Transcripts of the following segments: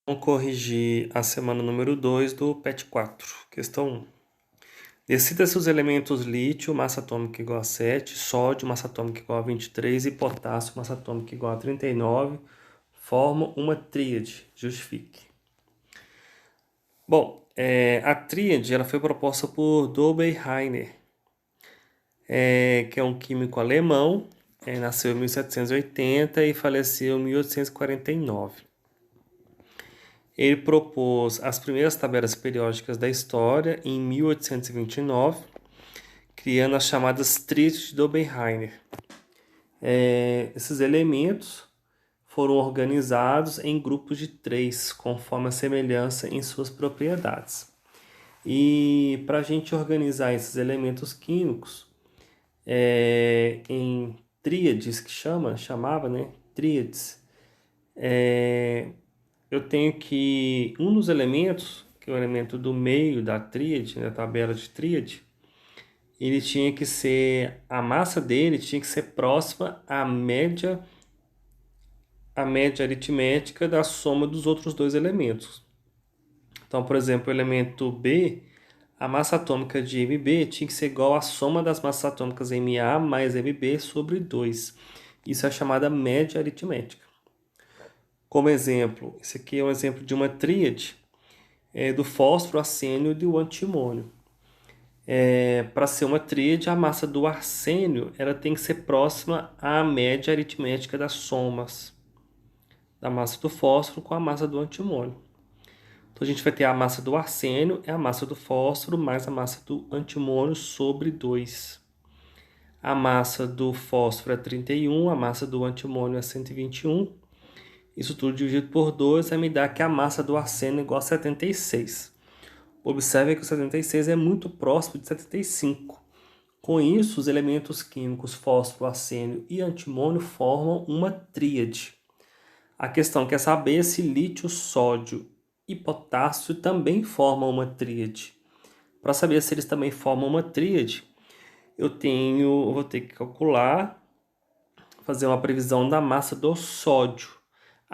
Vamos corrigir a semana número 2 do PET 4, questão 1. Decida se os elementos lítio, massa atômica igual a 7, sódio, massa atômica igual a 23 e potássio, massa atômica igual a 39, formam uma tríade. Justifique. Bom, a tríade ela foi proposta por Dober-Heiner, que é um químico alemão, nasceu em 1780 e faleceu em 1849. Ele propôs as primeiras tabelas periódicas da história em 1829, criando as chamadas tríades de Dobenheimer. Esses elementos foram organizados em grupos de 3, conforme a semelhança em suas propriedades. E para a gente organizar esses elementos químicos em tríades, que chamava, né? Tríades. Eu tenho que um dos elementos, que é o elemento do meio da tríade, da tabela de tríade, ele tinha que ser, a massa dele tinha que ser próxima à média aritmética da soma dos outros dois elementos. Então, por exemplo, o elemento B, a massa atômica de Mb tinha que ser igual à soma das massas atômicas Ma mais Mb sobre 2. Isso é chamada média aritmética. Como exemplo, esse aqui é um exemplo de uma tríade do fósforo, arsênio e do antimônio. Para ser uma tríade, a massa do arsênio ela tem que ser próxima à média aritmética das somas da massa do fósforo com a massa do antimônio. Então a gente vai ter a massa do arsênio, é a massa do fósforo, mais a massa do antimônio sobre 2. A massa do fósforo é 31, a massa do antimônio é 121. Isso tudo dividido por 2 vai me dar que a massa do arsênio é igual a 76. Observe que o 76 é muito próximo de 75. Com isso, os elementos químicos fósforo, arsênio e antimônio formam uma tríade. A questão quer saber se lítio, sódio e potássio também formam uma tríade. Para saber se eles também formam uma tríade, eu vou ter que calcular, fazer uma previsão da massa do sódio.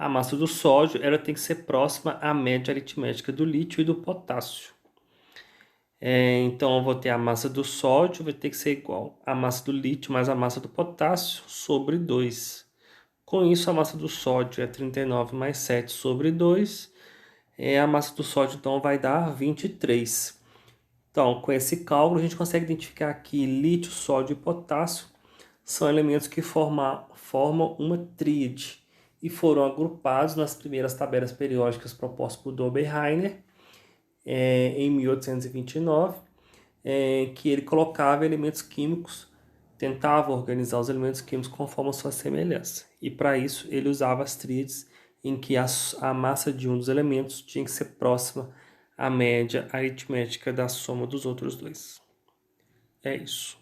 A massa do sódio ela tem que ser próxima à média aritmética do lítio e do potássio. Então, eu vou ter a massa do sódio, vai ter que ser igual a massa do lítio mais a massa do potássio sobre 2. Com isso, a massa do sódio é 39 mais 7 sobre 2. A massa do sódio, então, vai dar 23. Então, com esse cálculo, a gente consegue identificar que lítio, sódio e potássio são elementos que formam uma tríade e foram agrupados nas primeiras tabelas periódicas propostas por Dober-Heiner, em 1829, que ele colocava elementos químicos, tentava organizar os elementos químicos conforme a sua semelhança. E para isso ele usava as tríades em que a massa de um dos elementos tinha que ser próxima à média aritmética da soma dos outros dois. É isso.